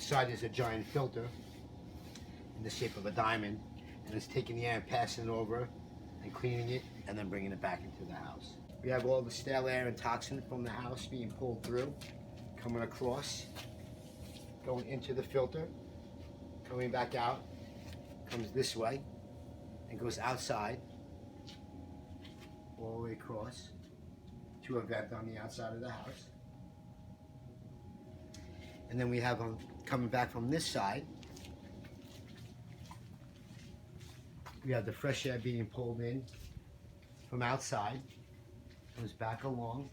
inside is a giant filter in the shape of a diamond, and it's taking the air and passing it over and cleaning it and then bringing it back into the house. We have all the stale air and toxin from the house being pulled through, coming across, going into the filter, coming back out, comes this way, and goes outside, all the way across to a vent on the outside of the house. And then we have coming back from this side, we have the fresh air being pulled in from outside, comes back along,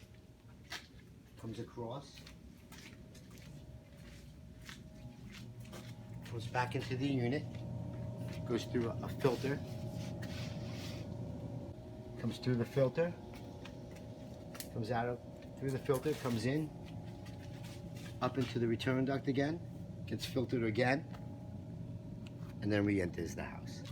comes across, goes back into the unit, goes through a filter, comes through the filter, comes out through the filter, comes in, up into the return duct again, gets filtered again, and then re-enters the house.